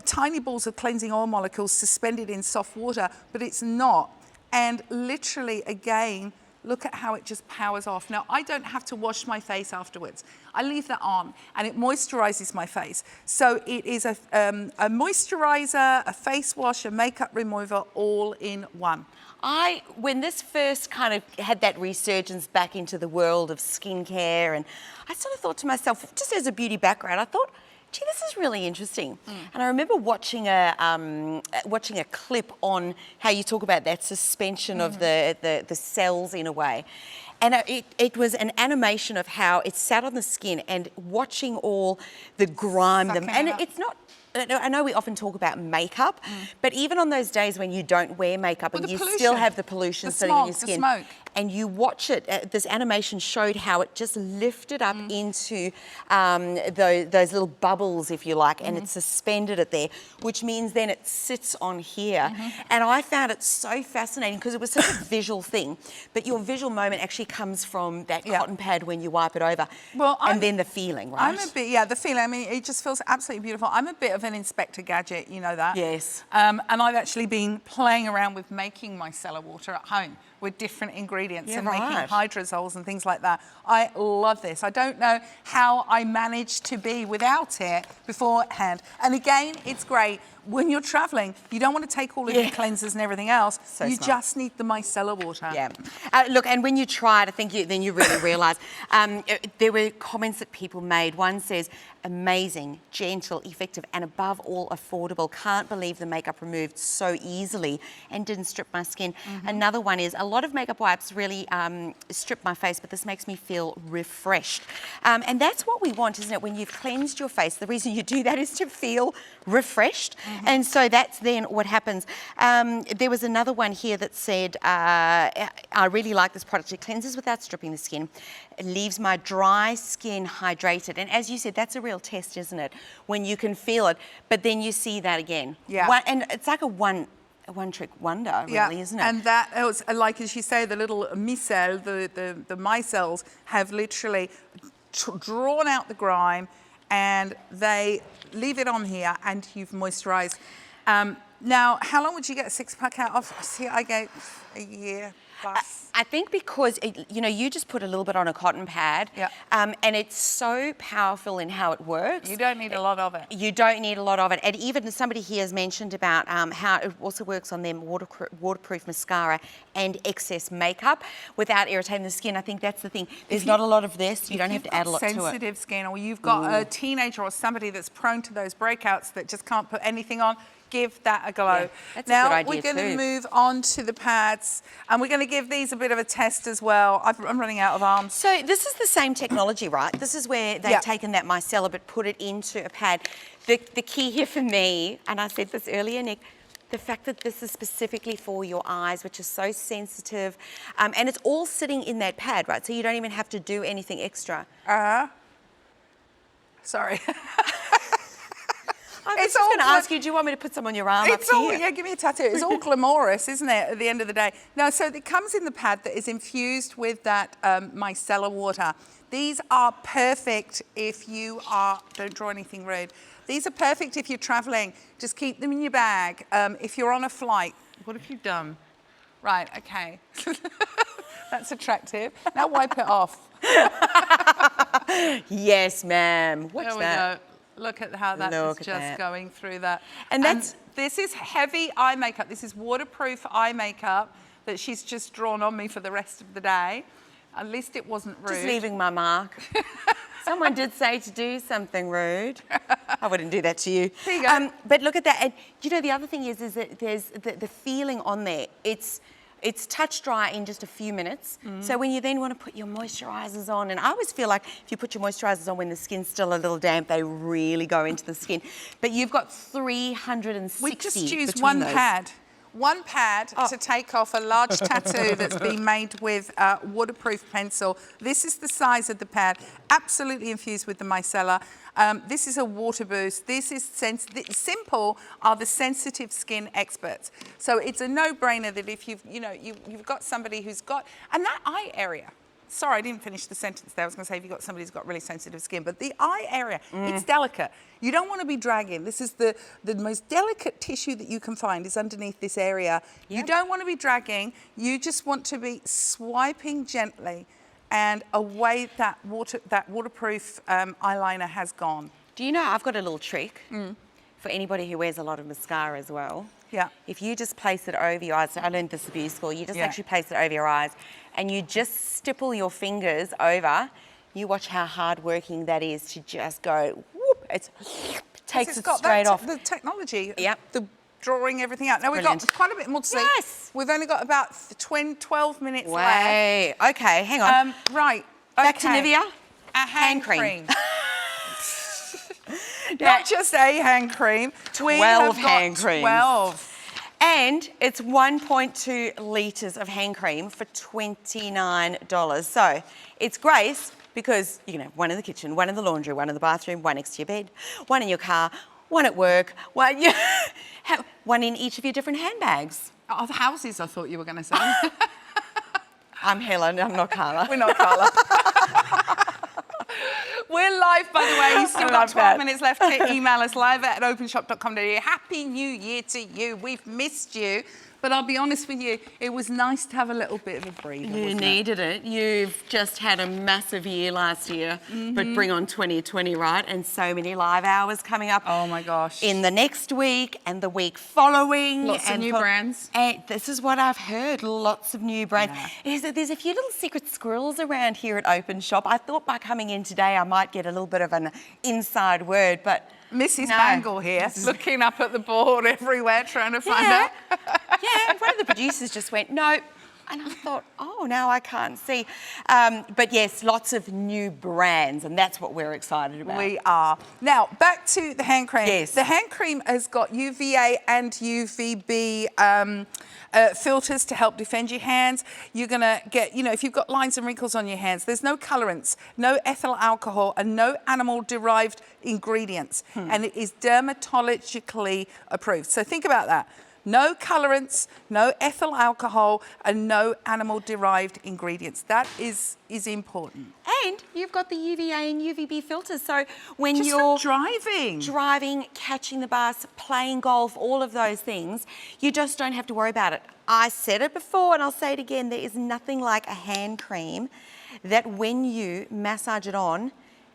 tiny balls of cleansing oil molecules suspended in soft water, but it's not. And literally, again, look at how it just powers off. Now, I don't have to wash my face afterwards. I leave that on, and it moisturizes my face. So it is a moisturizer, a face wash, a makeup remover, all in one. When this first kind of had that resurgence back into the world of skincare, and I sort of thought to myself, just as a beauty background, I thought, gee, this is really interesting. And I remember watching a clip on how you talk about that suspension of the cells in a way. And it was an animation of how it sat on the skin and watching all the grime. And it's not I know we often talk about makeup, but even on those days when you don't wear makeup and you still have the pollution sitting on your skin, and you watch it, this animation showed how it just lifted up into those little bubbles, if you like, and it suspended it there, which means then it sits on here. And I found it so fascinating because it was such a visual thing, but your visual moment actually comes from that cotton pad when you wipe it over. Well, and then the feeling, right? I'm a bit, the feeling. I mean, it just feels absolutely beautiful. I'm a bit of an Inspector Gadget, you know that? Yes. And I've actually been playing around with making micellar water at home with different ingredients and making hydrosols and things like that. I love this. I don't know how I managed to be without it beforehand. And again, it's great. When you're traveling, you don't want to take all of your cleansers and everything else. You just need the micellar water. Yeah. Look, and when you try it, I think then you really realise. There were comments that people made. One says, amazing, gentle, effective, and above all, affordable. Can't believe the makeup removed so easily and didn't strip my skin. Another one is, a lot of makeup wipes really strip my face, but this makes me feel refreshed. And that's what we want, isn't it? When you've cleansed your face, the reason you do that is to feel refreshed. And so that's then what happens. There was another one here that said, I really like this product. It cleanses without stripping the skin. It leaves my dry skin hydrated. And as you said, that's a real test, isn't it? When you can feel it, but then you see that again. And it's like a one-trick wonder, really, isn't it? And that, was, like as you say, the little micelle, the micelles have literally drawn out the grime and they leave it on here and you've moisturised. Now, how long would you get a six-pack out of? See, I go a year plus. I think because, you just put a little bit on a cotton pad and it's so powerful in how it works. You don't need a lot of it. You don't need a lot of it. And even somebody here has mentioned about how it also works on them waterproof mascara and excess makeup without irritating the skin. I think that's the thing. There's not a lot of this. You don't have to add a lot to it. Sensitive skin, or you've got a teenager or somebody that's prone to those breakouts that just can't put anything on, give that a glow. Yeah, that's now a good idea we're going to too. move on to the pads, and we're going to give these a bit of a test as well. I'm running out of arms. So this is the same technology, right? This is where they've taken that micellar but put it into a pad. The key here for me, and I said this earlier, Nick, the fact that this is specifically for your eyes, which is so sensitive, and it's all sitting in that pad, right? So you don't even have to do anything extra. Sorry. I was just going to ask you, do you want me to put some on your arm up here? Yeah, give me a tattoo. It's all glamorous, isn't it, at the end of the day? No, so it comes in the pad that is infused with that micellar water. These are perfect if you are, don't draw anything rude. These are perfect if you're traveling. Just keep them in your bag. If you're on a flight, what have you done? Right, okay. That's attractive. Now wipe it off. Yes, ma'am. What's there we that? go. Look at how that is just going through that. And this is heavy eye makeup. This is waterproof eye makeup that she's just drawn on me for the rest of the day. At least it wasn't rude. Just leaving my mark. Someone did say to do something rude. I wouldn't do that to you. There you go. But look at that. And the other thing is that there's the feeling on there. It's touch dry in just a few minutes. So when you then want to put your moisturisers on, and I always feel like if you put your moisturisers on when the skin's still a little damp, they really go into the skin. But you've got 360 We just use one pad. One pad to take off a large tattoo that's been made with waterproof pencil. This is the size of the pad, absolutely infused with the micellar. This is a water boost. This is Simple are the sensitive skin experts. So it's a no-brainer that if you've got somebody who's got, and that eye area. Sorry, I didn't finish the sentence there. I was going to say if you've got somebody who's got really sensitive skin, but the eye area, it's delicate. You don't want to be dragging. This is the most delicate tissue that you can find is underneath this area. Yep. You don't want to be dragging. You just want to be swiping gently, and away that waterproof eyeliner has gone. Do you know I've got a little trick for anybody who wears a lot of mascara as well? Yeah. If you just place it over your eyes, so I learned this at beauty school, you just actually place it over your eyes and you just stipple your fingers over, you watch how hard working that is to just go, whoop, it takes it straight off. The technology, yep. The drawing everything out. Now we've got quite a bit more to see. Yes. We've only got about 12 minutes left. Okay, hang on. Right. Back to Nivea. A hand cream. Not just a hand cream. 12 hand creams. 12. And it's 1.2 litres of hand cream for $29. So it's great because you can have one in the kitchen, one in the laundry, one in the bathroom, one next to your bed, one in your car, one at work, one in each of your different handbags. Oh, the houses, I thought you were going to say. I'm Helen, I'm not Carla. We're not Carla. We're live, by the way. You've still got 12 minutes left to email us live at openshop.com.au. Happy New Year to you. We've missed you. But I'll be honest with you, it was nice to have a little bit of a breather. You needed it. You've just had a massive year last year, but bring on 2020, right? And so many live hours coming up. Oh my gosh. In the next week and the week following. Lots of new brands. And this is what I've heard, lots of new brands. Yeah. There's a few little secret squirrels around here at Open Shop. I thought by coming in today I might get a little bit of an inside word, but Mrs. Bangle here, looking up at the board everywhere, trying to find out. Yeah, one of the producers just went, no. And I thought, oh, now I can't see. But yes, lots of new brands, and that's what we're excited about. We are. Now, back to the hand cream. Yes. The hand cream has got UVA and UVB filters to help defend your hands. You're going to get, if you've got lines and wrinkles on your hands, there's no colorants, no ethyl alcohol, and no animal-derived ingredients. And it is dermatologically approved. So think about that. No colorants, no ethyl alcohol, and no animal-derived ingredients. That is important. And you've got the UVA and UVB filters. So when Just you're driving, catching the bus, playing golf, all of those things, you just don't have to worry about it. I said it before and I'll say it again, there is nothing like a hand cream that when you massage it on,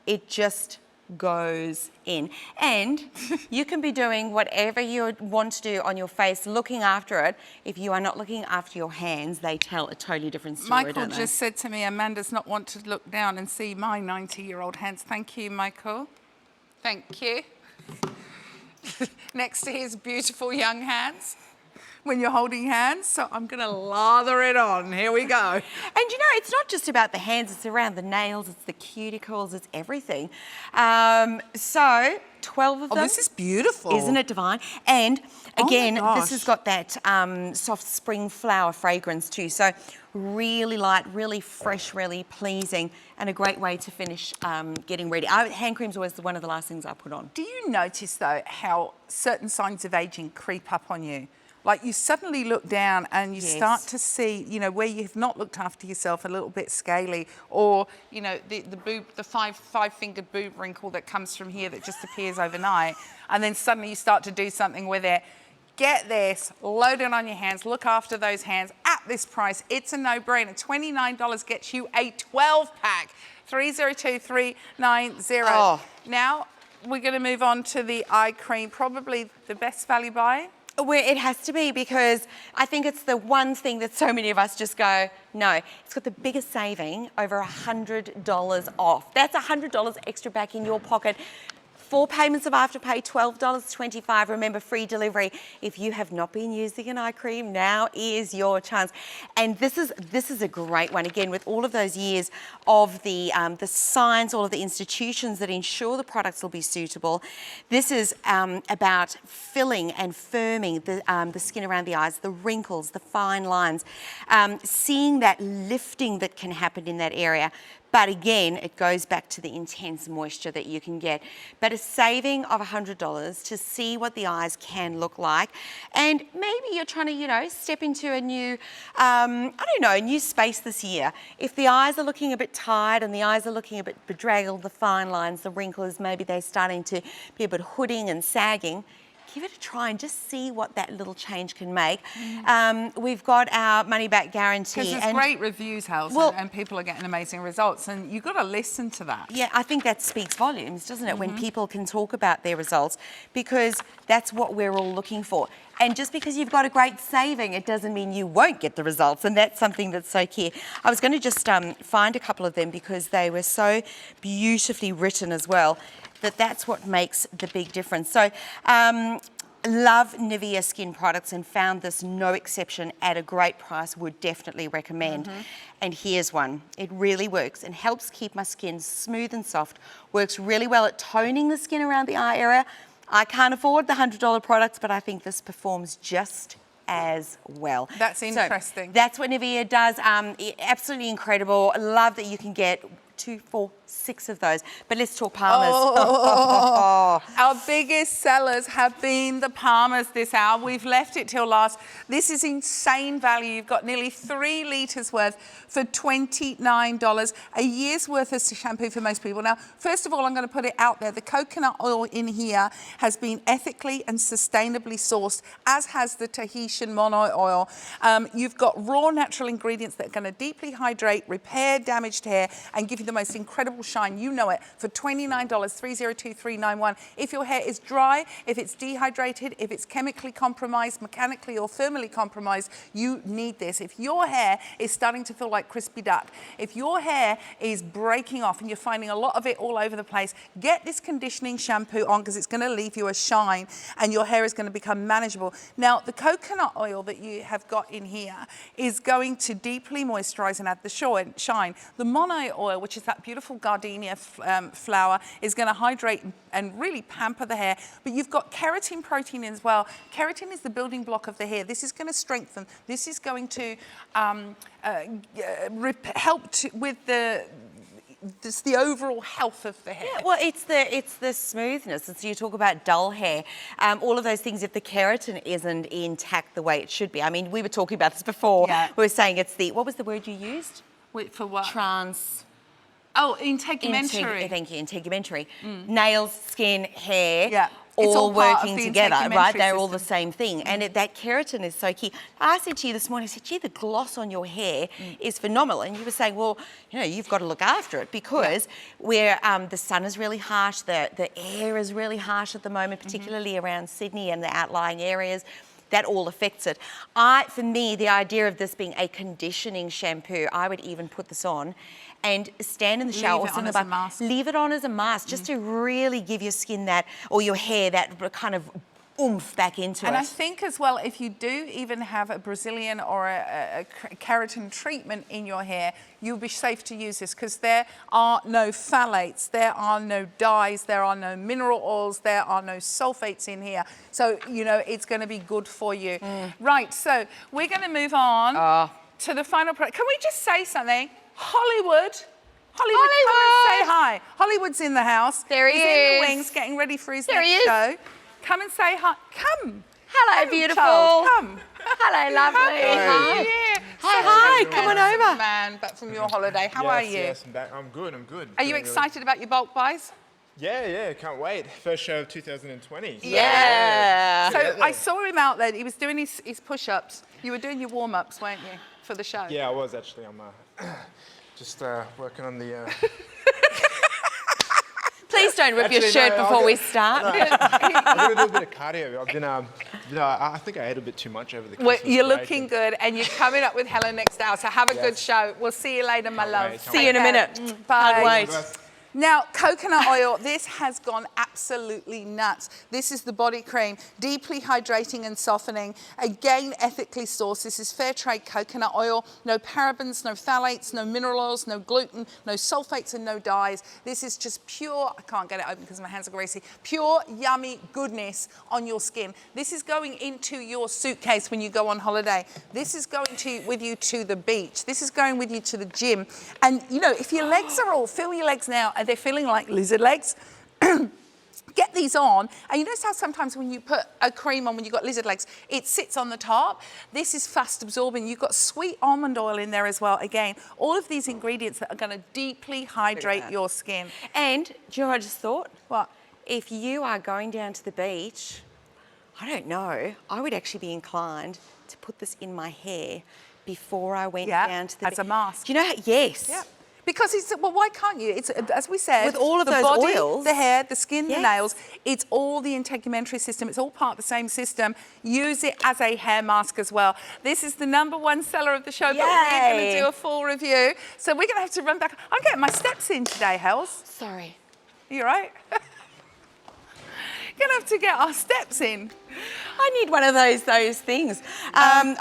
it just goes in. And you can be doing whatever you want to do on your face, looking after it. If you are not looking after your hands, they tell a totally different story, Michael just said to me, Amanda's not want to look down and see my 90-year-old hands. Thank you, Michael. Thank you. Next to his beautiful young hands. When you're holding hands, so I'm going to lather it on. Here we go. And it's not just about the hands, it's around the nails, it's the cuticles, it's everything. So 12 of them. Oh, this is beautiful. Isn't it divine? And again, gosh. this has got that soft spring flower fragrance too. So really light, really fresh, really pleasing, and a great way to finish getting ready. Hand cream's always one of the last things I put on. Do you notice, though, how certain signs of aging creep up on you? Like you suddenly look down and you start to see, where you've not looked after yourself, a little bit scaly, or, the boob, the five-fingered boob wrinkle that comes from here that just appears overnight. And then suddenly you start to do something with it. Get this, load it on your hands, look after those hands at this price. It's a no-brainer. $29 gets you a 12-pack. 302390. Oh. Now, we're going to move on to the eye cream, probably the best value buy. Well, it has to be, because I think it's the one thing that so many of us just go, no. It's got the biggest saving, over $100 off. That's $100 extra back in your pocket. 4 payments of Afterpay, $12.25. Remember, free delivery. If you have not been using an eye cream, now is your chance. And this is a great one. Again, with all of those years of the science, all of the institutions that ensure the products will be suitable. This is about filling and firming the skin around the eyes, the wrinkles, the fine lines, seeing that lifting that can happen in that area. But again, it goes back to the intense moisture that you can get. But a saving of $100 to see what the eyes can look like. And maybe you're trying to, step into a new, a new space this year. If the eyes are looking a bit tired and the eyes are looking a bit bedraggled, the fine lines, the wrinkles, maybe they're starting to be a bit hooding and sagging, give it a try and just see what that little change can make. We've got our money-back guarantee. Because there's great reviews, Helen, and people are getting amazing results, and you've got to listen to that. Yeah, I think that speaks volumes, doesn't it, when people can talk about their results, because that's what we're all looking for. And just because you've got a great saving, it doesn't mean you won't get the results, and that's something that's so key. I was going to just find a couple of them because they were so beautifully written as well. That's what makes the big difference. So Love Nivea skin products and found this no exception at a great price. Would definitely recommend. And here's one. It really works and helps keep my skin smooth and soft. Works really well at toning the skin around the eye area. I can't afford the $100 products, but I think this performs just as well. That's interesting. So that's what Nivea does. Absolutely incredible. I love that you can get 2, 4, 6 of those. But let's talk Palmers. Our biggest sellers have been the Palmers this hour. We've left it till last. This is insane value. You've got nearly 3 litres worth for $29. A year's worth of shampoo for most people. Now, first of all, I'm going to put it out there. The coconut oil in here has been ethically and sustainably sourced, as has the Tahitian mono oil. You've got raw natural ingredients that are going to deeply hydrate, repair damaged hair, and give you the most incredible shine. You know it. For $29, 302391. If your hair is dry, if it's dehydrated, if it's chemically compromised, mechanically or thermally compromised, you need this. If your hair is starting to feel like crispy duck, if your hair is breaking off and you're finding a lot of it all over the place, get this conditioning shampoo on, because it's going to leave you a shine and your hair is going to become manageable. Now, the coconut oil that you have got in here is going to deeply moisturize and add the shine. The mono oil, which is that beautiful gardenia flower, is going to hydrate and really pamper the hair. But you've got keratin protein as well. Keratin is the building block of the hair. This is going to strengthen. This is going to help with the overall health of the hair. Yeah, well, it's the smoothness. It's, you talk about dull hair, all of those things. If the keratin isn't intact the way it should be, I mean, we were talking about this before. Yeah. We were saying it's the, what was the word you used? Wait, for what? Integumentary. Thank you, integumentary. Nails, skin, hair. Yeah. It's all part of working the together, right? integumentary They're all the system. same thing. And that keratin is so key. I said to you this morning, I said, gee, the gloss on your hair is phenomenal. And you were saying, well, you know, you've got to look after it, because where the sun is really harsh, the air is really harsh at the moment, particularly around Sydney and the outlying areas. That all affects it. For me, the idea of this being a conditioning shampoo, I would even put this on and stand in the shower or sit in the bath. Leave it on as a mask, just to really give your skin that, or your hair, that kind of oomph back into it. And I think as well, if you do even have a Brazilian or a keratin treatment in your hair, you'll be safe to use this, because there are no phthalates, there are no dyes, there are no mineral oils, there are no sulfates in here. So, you know, it's going to be good for you. Right, so we're going to move on to the final product. Can we just say something? Hollywood, come and say hi. Hollywood's in the house. There he He's is. in the wings, getting ready for his next show. Come and say hi. Come. Hello, beautiful. Child, come. Hello, lovely. Hi. Hi, come on over. Man, back from your holiday. How are you? Yes, I'm back. I'm good. Are you excited about your bulk buys? Yeah, can't wait. First show of 2020. Yeah. So I saw him out there. He was doing his push-ups. You were doing your warm-ups, weren't you, for the show? Yeah, I was actually. I'm just working on the... Please don't rip your shirt before we start. I've got to do a bit of cardio. I've been, I think I ate a bit too much over the Christmas You're break. looking good, and you're coming up with Helen next hour, so have a good show. We'll see you later, my love. See you in a minute. Bye. Can't wait. Now, coconut oil, this has gone absolutely nuts. This is the body cream, deeply hydrating and softening. Again, ethically sourced. This is fair trade coconut oil. No parabens, no phthalates, no mineral oils, no gluten, no sulfates and no dyes. This is just pure, I can't get it open because my hands are greasy, pure yummy goodness on your skin. This is going into your suitcase when you go on holiday. This is going with you to the beach. This is going with you to the gym. And, you know, if your legs are all, feel your legs now, they're feeling like lizard legs. Get these on, and you notice how sometimes when you put a cream on when you've got lizard legs, it sits on the top. This is fast absorbing. You've got sweet almond oil in there as well. Again, all of these ingredients that are going to deeply hydrate your skin. And do you know what I just thought? What? If you are going down to the beach, I don't know, I would actually be inclined to put this in my hair before I went down to the beach. As a mask. Do you know how? Yes. Yeah. Because it's, well, why can't you? It's, as we said, with all of the those body, oils, the hair, the skin, yes, the nails, it's all the integumentary system. It's all part of the same system. Use it as a hair mask as well. This is the #1 seller of the show, but we're going to do a full review. So we're going to have to run back. I'm getting my steps in today, Hells. Sorry. Are you all right? gonna have to get our steps in. I need one of those things.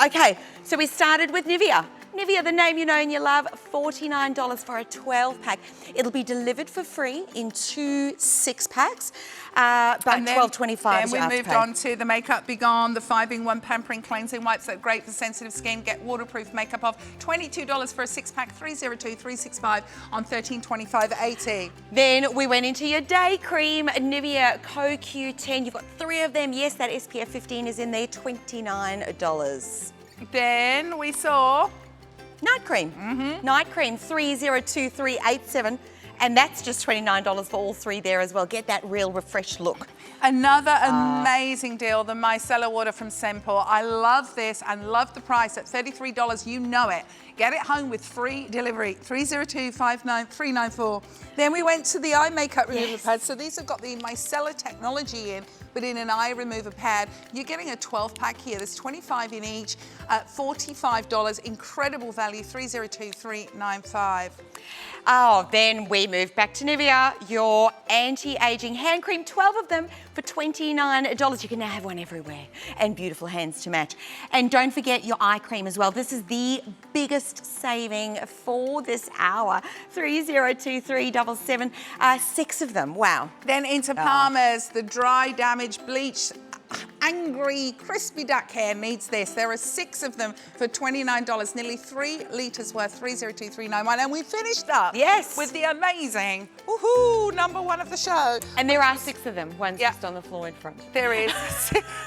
Okay, so we started with Nivea. Nivea, the name you know and you love, $49 for a 12-pack. It'll be delivered for free in 2 6-packs, but $12.25 Then is we your moved afterpay. on to the Makeup Be Gone, the 5-in-1 pampering cleansing wipes that are great for sensitive skin. Get waterproof makeup off. $22 for a 6-pack, $302-365 on $13.25.80. Then we went into your day cream, Nivea CoQ10. You've got 3 of them. Yes, that SPF 15 is in there, $29. Then we saw Night cream. Night cream, $302-387. And that's just $29 for all 3 there as well. Get that real refreshed look. another amazing deal, the micellar water from Semple. I love this and love the price at $33. You know it. Get it home with free delivery, 302-59394. Then we went to the eye makeup remover pad. So these have got the micellar technology in, but in an eye remover pad. You're getting a 12-pack here. There's 25 in each at $45. Incredible value, 302-395. Oh, then we move back to Nivea, your anti-aging hand cream, 12 of them for $29. You can now have one everywhere and beautiful hands to match. And don't forget your eye cream as well. This is the biggest saving for this hour, 302-377, 6 of them, wow. Then into Palmer's, the dry damage bleach. Angry, crispy duck hair needs this. There are 6 of them for $29, nearly 3 litres worth, 302-391. And we finished up with the amazing, woohoo, #1 of the show. And there are 6 of them, one's just on the floor in front. There is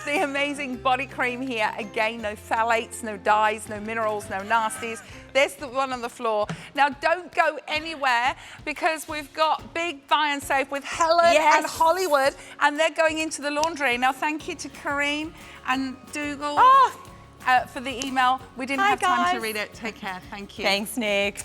the amazing body cream here. Again, no phthalates, no dyes, no minerals, no nasties. There's the one on the floor. Now, don't go anywhere because we've got big buy and save with Helen and Hollywood, and they're going into the laundry. Now, thank you to Kareem and Dougal for the email. We didn't have time to read it. Take care. Thank you. Thanks, Nick.